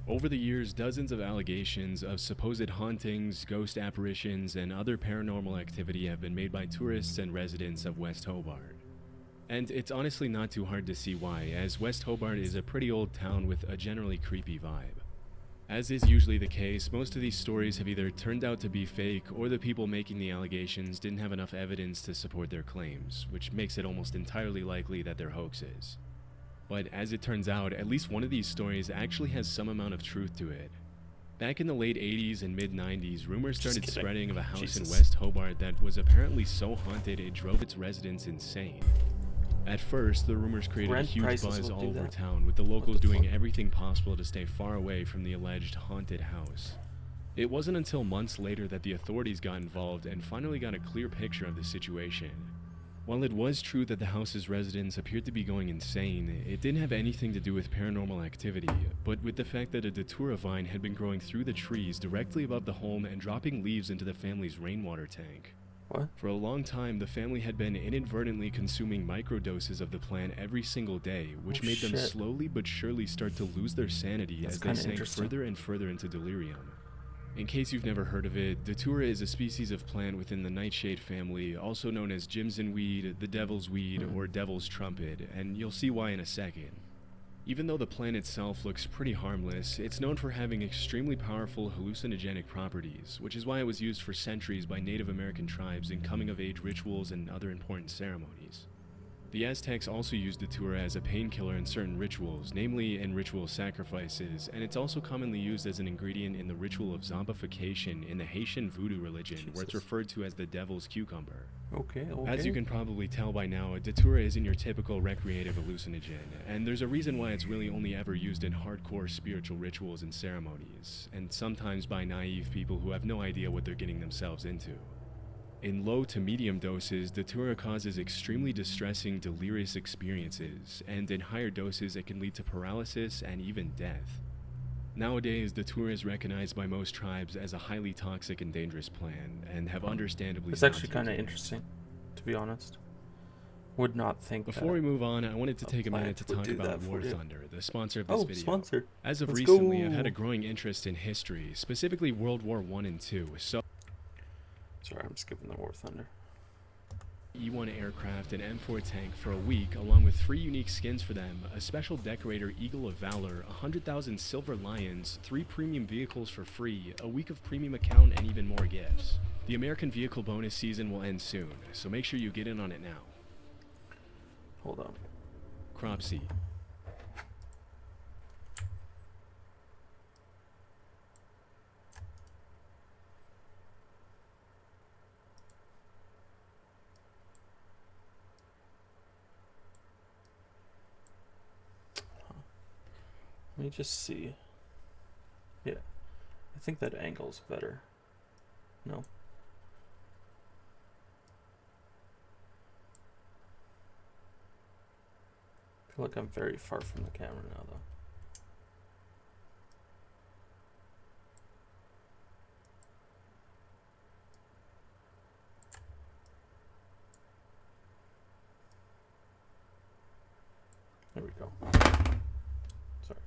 Over the years, dozens of allegations of supposed hauntings, ghost apparitions, and other paranormal activity have been made by tourists and residents of West Hobart. And it's honestly not too hard to see why, as West Hobart is a pretty old town with a generally creepy vibe. As is usually the case, most of these stories have either turned out to be fake, or the people making the allegations didn't have enough evidence to support their claims, which makes it almost entirely likely that they're hoaxes. But as it turns out, at least one of these stories actually has some amount of truth to it. Back in the late 80s and mid 90s, rumors started spreading of a house in West Hobart that was apparently so haunted it drove its residents insane. At first, the rumors created a huge buzz all over town, with the locals doing everything possible to stay far away from the alleged haunted house. It wasn't until months later that the authorities got involved and finally got a clear picture of the situation. While it was true that the house's residents appeared to be going insane, it didn't have anything to do with paranormal activity, but with the fact that a datura vine had been growing through the trees directly above the home and dropping leaves into the family's rainwater tank. What? For a long time, the family had been inadvertently consuming microdoses of the plant every single day, which made them slowly but surely start to lose their sanity as they sank further and further into delirium. In case you've never heard of it, datura is a species of plant within the nightshade family, also known as Jimson weed, the devil's weed, or devil's trumpet, and you'll see why in a second. Even though the plant itself looks pretty harmless, it's known for having extremely powerful hallucinogenic properties, which is why it was used for centuries by Native American tribes in coming-of-age rituals and other important ceremonies. The Aztecs also used datura as a painkiller in certain rituals, namely in ritual sacrifices, and it's also commonly used as an ingredient in the ritual of zombification in the Haitian voodoo religion, where it's referred to as the devil's cucumber. Okay. As you can probably tell by now, datura isn't your typical recreative hallucinogen, and there's a reason why it's really only ever used in hardcore spiritual rituals and ceremonies, and sometimes by naive people who have no idea what they're getting themselves into. In low to medium doses, datura causes extremely distressing, delirious experiences, and in higher doses it can lead to paralysis and even death. Nowadays, datura is recognized by most tribes as a highly toxic and dangerous plant, and have understandably It's actually kind of interesting, to be honest. Would not think Before we move on, I wanted to take a minute to talk about War Thunder, the sponsor of this video. Sponsor. As of recently, I've had a growing interest in history, specifically World War I and II, so Sorry, I'm skipping the War Thunder. E-1 aircraft and M4 tank for a week, along with 3 unique skins for them, a special decorator Eagle of Valor, 100,000 silver lions, 3 premium vehicles for free, a week of premium account, and even more gifts. The American vehicle bonus season will end soon, so make sure you get in on it now. Hold on. Cropsey. Let me just see. Yeah. I think that angle's better. No. I feel like I'm very far from the camera now, though. There we go. Sorry.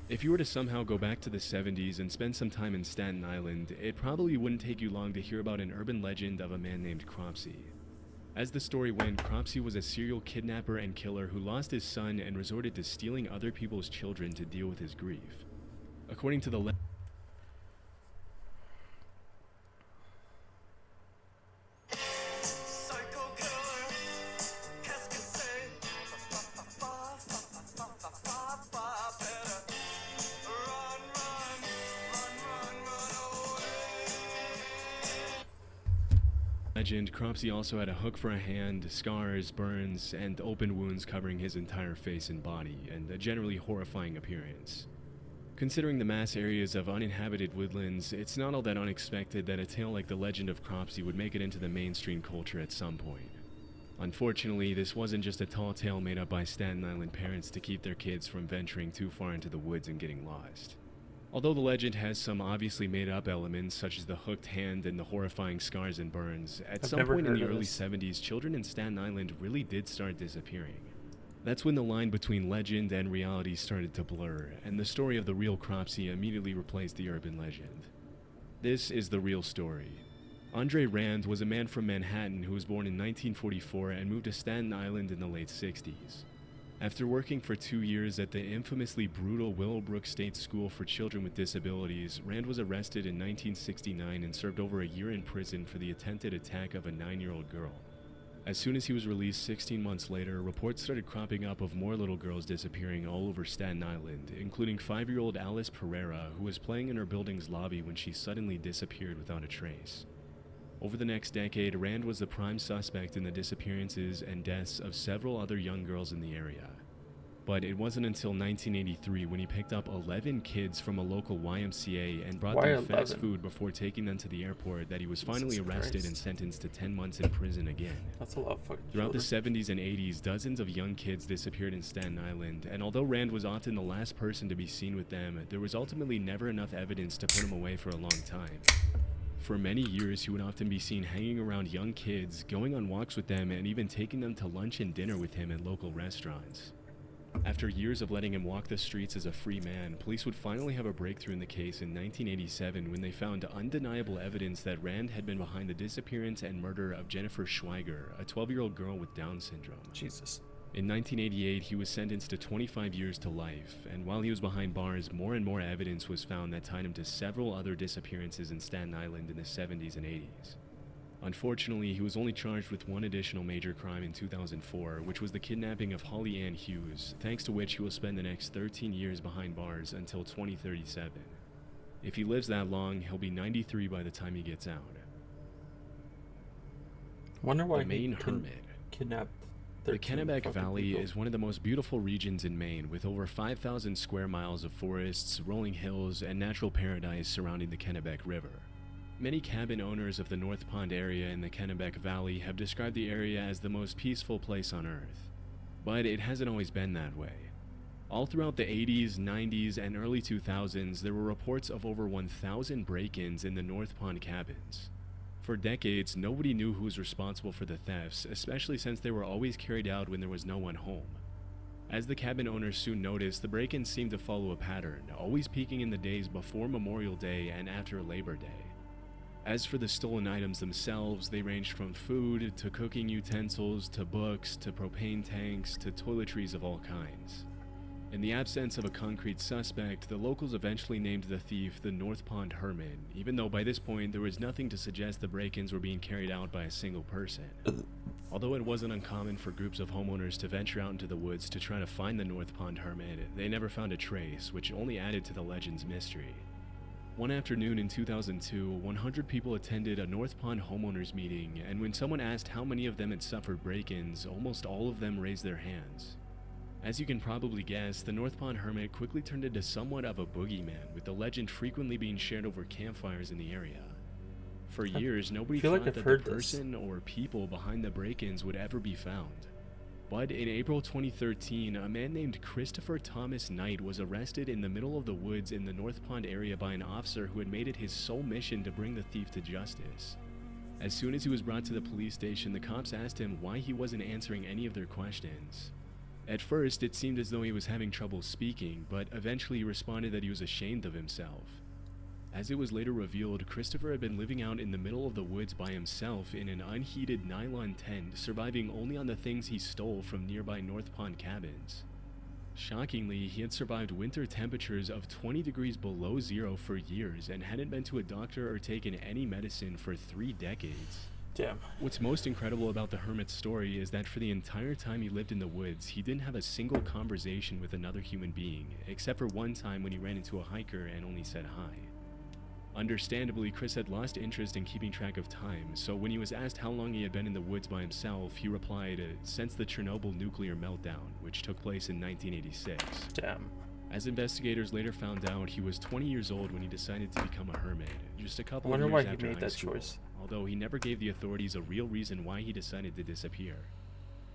If you were to somehow go back to the 70s and spend some time in Staten Island, it probably wouldn't take you long to hear about an urban legend of a man named Cropsey. As the story went, Cropsey was a serial kidnapper and killer who lost his son and resorted to stealing other people's children to deal with his grief. According to the legend, Cropsey also had a hook for a hand, scars, burns, and open wounds covering his entire face and body, and a generally horrifying appearance. Considering the mass areas of uninhabited woodlands, it's not all that unexpected that a tale like the legend of Cropsey would make it into the mainstream culture at some point. Unfortunately, this wasn't just a tall tale made up by Staten Island parents to keep their kids from venturing too far into the woods and getting lost. Although the legend has some obviously made-up elements, such as the hooked hand and the horrifying scars and burns, at some point in the early 70s, children in Staten Island really did start disappearing. That's when the line between legend and reality started to blur, and the story of the real Cropsey immediately replaced the urban legend. This is the real story. Andre Rand was a man from Manhattan who was born in 1944 and moved to Staten Island in the late 60s. After working for 2 years at the infamously brutal Willowbrook State School for Children with Disabilities, Rand was arrested in 1969 and served over a year in prison for the attempted attack of a 9-year-old girl. As soon as he was released 16 months later, reports started cropping up of more little girls disappearing all over Staten Island, including 5-year-old Alice Pereira, who was playing in her building's lobby when she suddenly disappeared without a trace. Over the next decade, Rand was the prime suspect in the disappearances and deaths of several other young girls in the area. But it wasn't until 1983 when he picked up 11 kids from a local YMCA and brought them fast food before taking them to the airport that he was finally arrested and sentenced to 10 months in prison again. That's a lot of fucking Throughout children. the 70s and 80s, dozens of young kids disappeared in Staten Island, and although Rand was often the last person to be seen with them, there was ultimately never enough evidence to put him away for a long time. For many years, he would often be seen hanging around young kids, going on walks with them, and even taking them to lunch and dinner with him at local restaurants. After years of letting him walk the streets as a free man, police would finally have a breakthrough in the case in 1987 when they found undeniable evidence that Rand had been behind the disappearance and murder of Jennifer Schweiger, a 12-year-old girl with Down syndrome. Jesus. In 1988, he was sentenced to 25 years to life, and while he was behind bars, more and more evidence was found that tied him to several other disappearances in Staten Island in the 70s and 80s. Unfortunately, he was only charged with one additional major crime in 2004, which was the kidnapping of Holly Ann Hughes, thanks to which he will spend the next 13 years behind bars until 2037. If he lives that long, he'll be 93 by the time he gets out. Wonder why The Maine Hermit. Kidnapped. The Kennebec Valley is one of the most beautiful regions in Maine, with over 5,000 square miles of forests, rolling hills, and natural paradise surrounding the Kennebec River. Many cabin owners of the North Pond area in the Kennebec Valley have described the area as the most peaceful place on Earth. But it hasn't always been that way. All throughout the 80s, 90s, and early 2000s, there were reports of over 1,000 break-ins in the North Pond cabins. For decades, nobody knew who was responsible for the thefts, especially since they were always carried out when there was no one home. As the cabin owners soon noticed, the break-ins seemed to follow a pattern, always peaking in the days before Memorial Day and after Labor Day. As for the stolen items themselves, they ranged from food to cooking utensils to books to propane tanks to toiletries of all kinds. In the absence of a concrete suspect, the locals eventually named the thief the North Pond Hermit, even though by this point there was nothing to suggest the break-ins were being carried out by a single person. Although it wasn't uncommon for groups of homeowners to venture out into the woods to try to find the North Pond Hermit, they never found a trace, which only added to the legend's mystery. One afternoon in 2002, 100 people attended a North Pond homeowners meeting, and when someone asked how many of them had suffered break-ins, almost all of them raised their hands. As you can probably guess, the North Pond Hermit quickly turned into somewhat of a boogeyman, with the legend frequently being shared over campfires in the area. For years, nobody thought that the person or people behind the break-ins would ever be found. But in April 2013, a man named Christopher Thomas Knight was arrested in the middle of the woods in the North Pond area by an officer who had made it his sole mission to bring the thief to justice. As soon as he was brought to the police station, the cops asked him why he wasn't answering any of their questions. At first, it seemed as though he was having trouble speaking, but eventually he responded that he was ashamed of himself. As it was later revealed, Christopher had been living out in the middle of the woods by himself in an unheated nylon tent, surviving only on the things he stole from nearby North Pond cabins. Shockingly, he had survived winter temperatures of 20 degrees below zero for years and hadn't been to a doctor or taken any medicine for 3 decades. Damn. What's most incredible about the hermit's story is that for the entire time he lived in the woods, he didn't have a single conversation with another human being, except for one time when he ran into a hiker and only said hi. Understandably, Chris had lost interest in keeping track of time, so when he was asked how long he had been in the woods by himself, he replied, since the Chernobyl nuclear meltdown, which took place in 1986. Damn. As investigators later found out, he was 20 years old when he decided to become a hermit, just a couple of years why after he made high that school, choice. Although he never gave the authorities a real reason why he decided to disappear.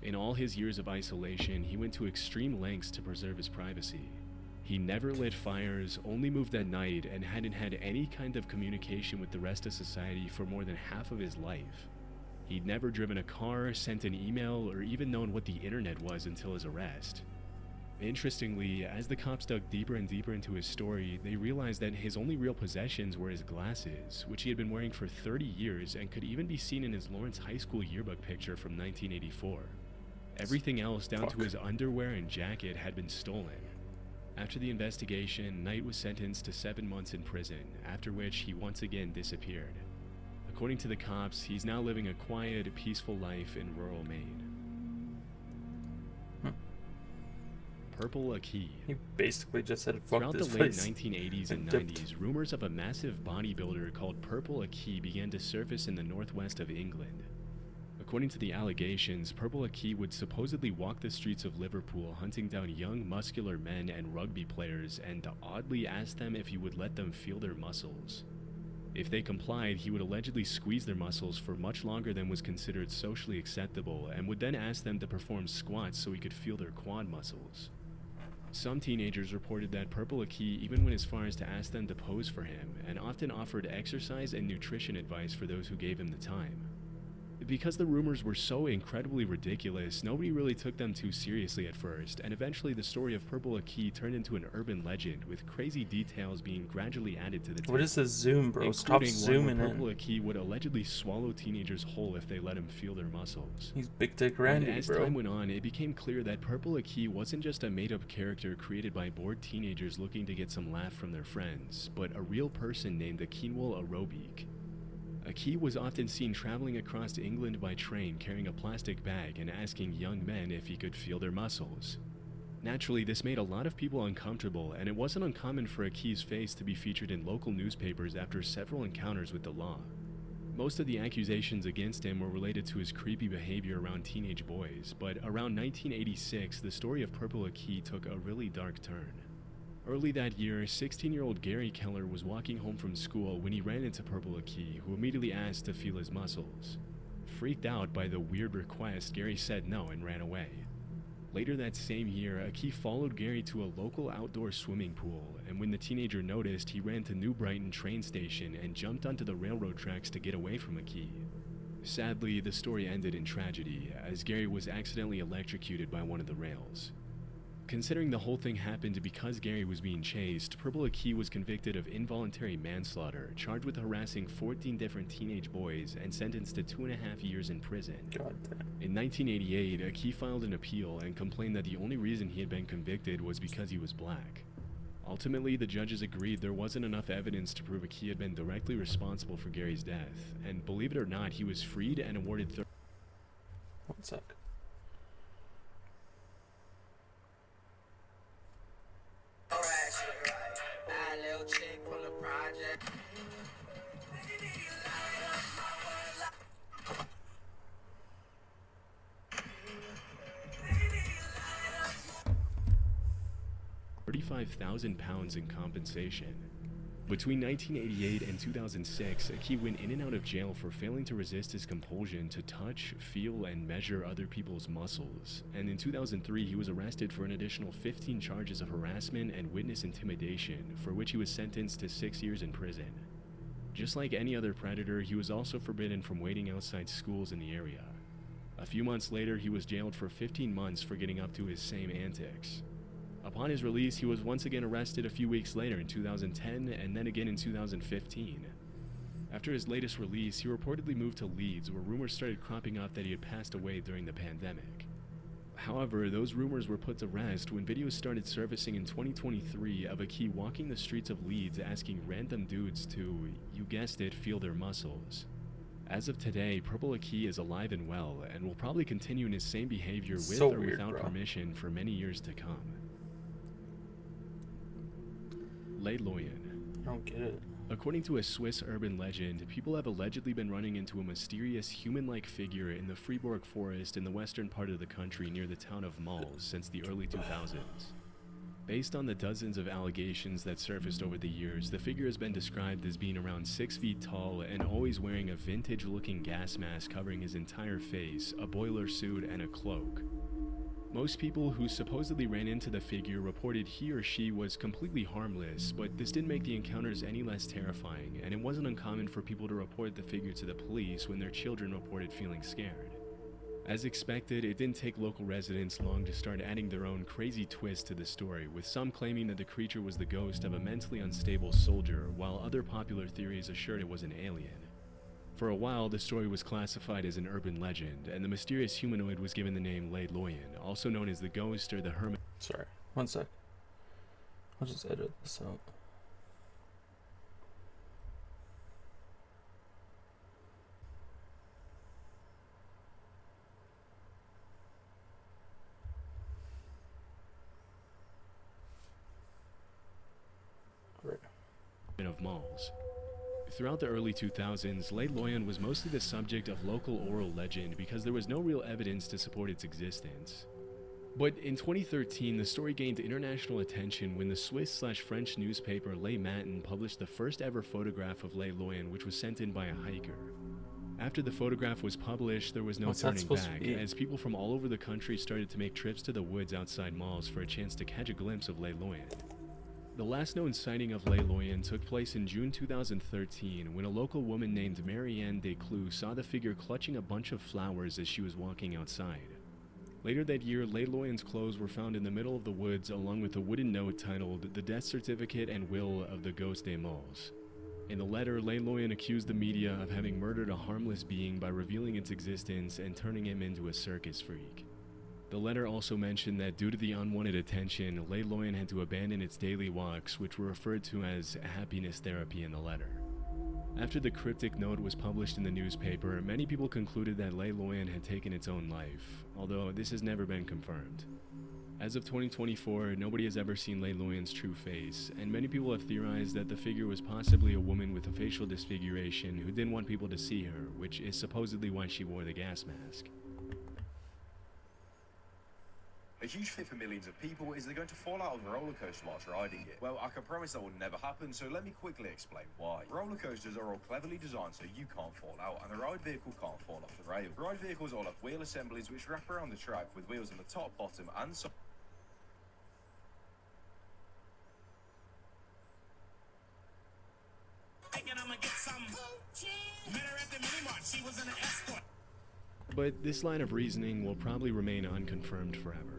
In all his years of isolation, he went to extreme lengths to preserve his privacy. He never lit fires, only moved at night, and hadn't had any kind of communication with the rest of society for more than half of his life. He'd never driven a car, sent an email, or even known what the internet was until his arrest. Interestingly, as the cops dug deeper and deeper into his story, they realized that his only real possessions were his glasses, which he had been wearing for 30 years and could even be seen in his Lawrence High School yearbook picture from 1984. Everything else, down to his underwear and jacket, had been stolen. After the investigation, Knight was sentenced to 7 months in prison, after which he once again disappeared. According to the cops, he's now living a quiet, peaceful life in rural Maine. Purple Aki. He basically just said, fuck Throughout this the late place. 1980s and 90s, rumors of a massive bodybuilder called Purple Aki began to surface in the northwest of England. According to the allegations, Purple Aki would supposedly walk the streets of Liverpool hunting down young, muscular men and rugby players and oddly ask them if he would let them feel their muscles. If they complied, he would allegedly squeeze their muscles for much longer than was considered socially acceptable and would then ask them to perform squats so he could feel their quad muscles. Some teenagers reported that Purple Aki even went as far as to ask them to pose for him, and often offered exercise and nutrition advice for those who gave him the time. Because the rumors were so incredibly ridiculous, nobody really took them too seriously at first, and eventually the story of Purple Aki turned into an urban legend, with crazy details being gradually added to the tale. What is this zoom, bro? Stop zooming in. Purple Aki would allegedly swallow teenagers whole if they let him feel their muscles. He's Big Dick Randy, and as bro. time went on, it became clear that Purple Aki wasn't just a made-up character created by bored teenagers looking to get some laugh from their friends, but a real person named Akinwul Arobic. Aki was often seen traveling across England by train carrying a plastic bag and asking young men if he could feel their muscles. Naturally, this made a lot of people uncomfortable, and it wasn't uncommon for Aki's face to be featured in local newspapers after several encounters with the law. Most of the accusations against him were related to his creepy behavior around teenage boys, but around 1986, the story of Purple Aki took a really dark turn. Early that year, 16-year-old Gary Keller was walking home from school when he ran into Purple Aki, who immediately asked to feel his muscles. Freaked out by the weird request, Gary said no and ran away. Later that same year, Aki followed Gary to a local outdoor swimming pool, and when the teenager noticed, he ran to New Brighton train station and jumped onto the railroad tracks to get away from Aki. Sadly, the story ended in tragedy, as Gary was accidentally electrocuted by one of the rails. Considering the whole thing happened because Gary was being chased, Purple Aki was convicted of involuntary manslaughter, charged with harassing 14 different teenage boys, and sentenced to 2.5 years in prison. God damn. In 1988, Aki filed an appeal and complained that the only reason he had been convicted was because he was black. Ultimately, the judges agreed there wasn't enough evidence to prove Aki had been directly responsible for Gary's death, and believe it or not, he was freed and awarded 1 sec. £35,000 in compensation. Between 1988 and 2006, Aki went in and out of jail for failing to resist his compulsion to touch, feel, and measure other people's muscles, and in 2003 he was arrested for an additional 15 charges of harassment and witness intimidation, for which he was sentenced to 6 years in prison. Just like any other predator, he was also forbidden from waiting outside schools in the area. A few months later, he was jailed for 15 months for getting up to his same antics. Upon his release, he was once again arrested a few weeks later in 2010 and then again in 2015. After his latest release, he reportedly moved to Leeds, where rumors started cropping up that he had passed away during the pandemic. However, those rumors were put to rest when videos started surfacing in 2023 of Aki walking the streets of Leeds asking random dudes to, you guessed it, feel their muscles. As of today, Purple Aki is alive and well, and will probably continue in his same behavior with or without permission for many years to come. Le Loyen. I don't get it. According to a Swiss urban legend, people have allegedly been running into a mysterious human-like figure in the Fribourg forest in the western part of the country near the town of Malls since the early 2000s. Based on the dozens of allegations that surfaced over the years, the figure has been described as being around 6 feet tall and always wearing a vintage-looking gas mask covering his entire face, a boiler suit, and a cloak. Most people who supposedly ran into the figure reported he or she was completely harmless, but this didn't make the encounters any less terrifying, and it wasn't uncommon for people to report the figure to the police when their children reported feeling scared. As expected, it didn't take local residents long to start adding their own crazy twist to the story, with some claiming that the creature was the ghost of a mentally unstable soldier, while other popular theories assured it was an alien. For a while, the story was classified as an urban legend, and the mysterious humanoid was given the name Lei Loyan, also known as the ghost or the hermit. Sorry, one sec. I'll just edit this out. Of malls. Throughout the early 2000s, Lei Loyan was mostly the subject of local oral legend because there was no real evidence to support its existence. But in 2013, the story gained international attention when the Swiss/French newspaper Les Matins published the first ever photograph of Lei Loyan, which was sent in by a hiker. After the photograph was published, there was no turning back, as people from all over the country started to make trips to the woods outside malls for a chance to catch a glimpse of Lei Loyan. The last known sighting of Lei Loyan took place in June 2013 when a local woman named Marianne Desclous saw the figure clutching a bunch of flowers as she was walking outside. Later that year, Lei Loyan's clothes were found in the middle of the woods along with a wooden note titled "The Death Certificate and Will of the Ghost des Malls." In the letter, Lei Loyan accused the media of having murdered a harmless being by revealing its existence and turning him into a circus freak. The letter also mentioned that due to the unwanted attention, Lei Loyan had to abandon its daily walks, which were referred to as happiness therapy in the letter. After the cryptic note was published in the newspaper, many people concluded that Lei Loyan had taken its own life, although this has never been confirmed. As of 2024, nobody has ever seen Lei Loyan's true face, and many people have theorized that the figure was possibly a woman with a facial disfiguration who didn't want people to see her, which is supposedly why she wore the gas mask. A huge fear for millions of people is they're going to fall out of a roller coaster whilst riding it. Well, I can promise that will never happen, so let me quickly explain why. Roller coasters are all cleverly designed so you can't fall out, and the ride vehicle can't fall off the rail. Ride vehicles all have wheel assemblies which wrap around the track with wheels on the top, bottom, and side. But this line of reasoning will probably remain unconfirmed forever.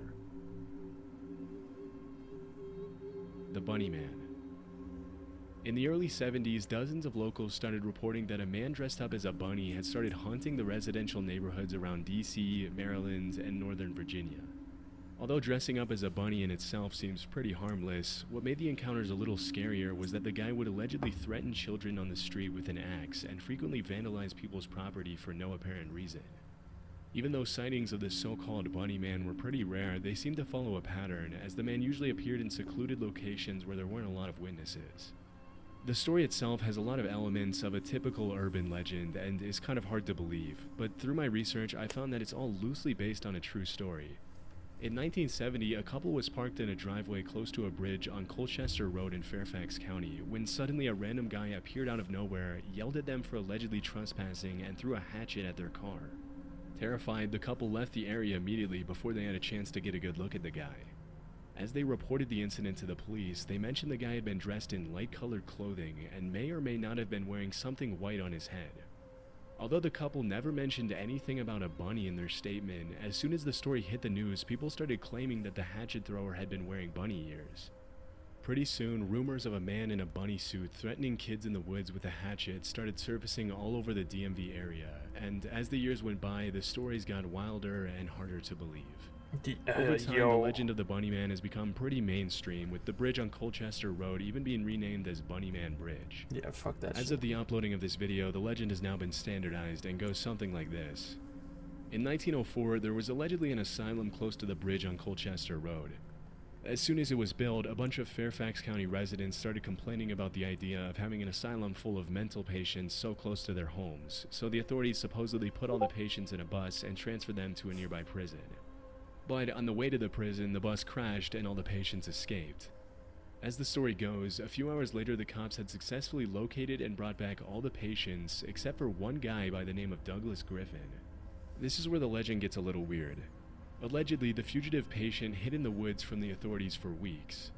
The Bunny Man. In the early 70s, dozens of locals started reporting that a man dressed up as a bunny had started haunting the residential neighborhoods around DC, Maryland, and Northern Virginia. Although dressing up as a bunny in itself seems pretty harmless, what made the encounters a little scarier was that the guy would allegedly threaten children on the street with an axe and frequently vandalize people's property for no apparent reason. Even though sightings of the so-called Bunny Man were pretty rare, they seemed to follow a pattern, as the man usually appeared in secluded locations where there weren't a lot of witnesses. The story itself has a lot of elements of a typical urban legend and is kind of hard to believe, but through my research I found that it's all loosely based on a true story. In 1970, a couple was parked in a driveway close to a bridge on Colchester Road in Fairfax County when suddenly a random guy appeared out of nowhere, yelled at them for allegedly trespassing, and threw a hatchet at their car. Terrified, the couple left the area immediately before they had a chance to get a good look at the guy. As they reported the incident to the police, they mentioned the guy had been dressed in light-colored clothing and may or may not have been wearing something white on his head. Although the couple never mentioned anything about a bunny in their statement, as soon as the story hit the news, people started claiming that the hatchet thrower had been wearing bunny ears. Pretty soon, rumors of a man in a bunny suit threatening kids in the woods with a hatchet started surfacing all over the DMV area, and as the years went by, the stories got wilder and harder to believe. Over time, the legend of the Bunny Man has become pretty mainstream, with the bridge on Colchester Road even being renamed as Bunny Man Bridge. Yeah, fuck that shit. As of the uploading of this video, the legend has now been standardized and goes something like this. In 1904, there was allegedly an asylum close to the bridge on Colchester Road. As soon as it was built, a bunch of Fairfax County residents started complaining about the idea of having an asylum full of mental patients so close to their homes, so the authorities supposedly put all the patients in a bus and transferred them to a nearby prison. But on the way to the prison, the bus crashed and all the patients escaped. As the story goes, a few hours later the cops had successfully located and brought back all the patients except for one guy by the name of Douglas Griffin. This is where the legend gets a little weird. Allegedly, the fugitive patient hid in the woods from the authorities for weeks.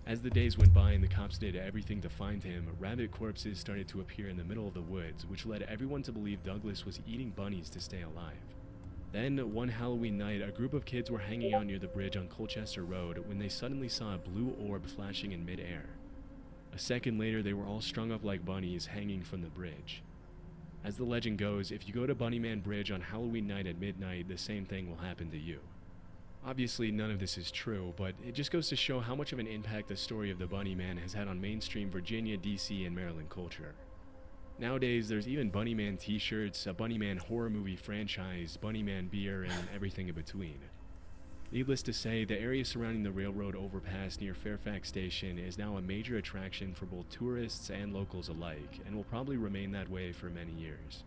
As the days went by and the cops did everything to find him, rabbit corpses started to appear in the middle of the woods, which led everyone to believe Douglas was eating bunnies to stay alive. Then, one Halloween night, a group of kids were hanging out near the bridge on Colchester Road when they suddenly saw a blue orb flashing in midair. A second later, they were all strung up like bunnies hanging from the bridge. As the legend goes, if you go to Bunnyman Bridge on Halloween night at midnight, the same thing will happen to you. Obviously, none of this is true, but it just goes to show how much of an impact the story of the Bunnyman has had on mainstream Virginia, DC, and Maryland culture. Nowadays, there's even Bunnyman t-shirts, a Bunnyman horror movie franchise, Bunnyman beer, and everything in between. Needless to say, the area surrounding the railroad overpass near Fairfax Station is now a major attraction for both tourists and locals alike, and will probably remain that way for many years.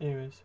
Anyways,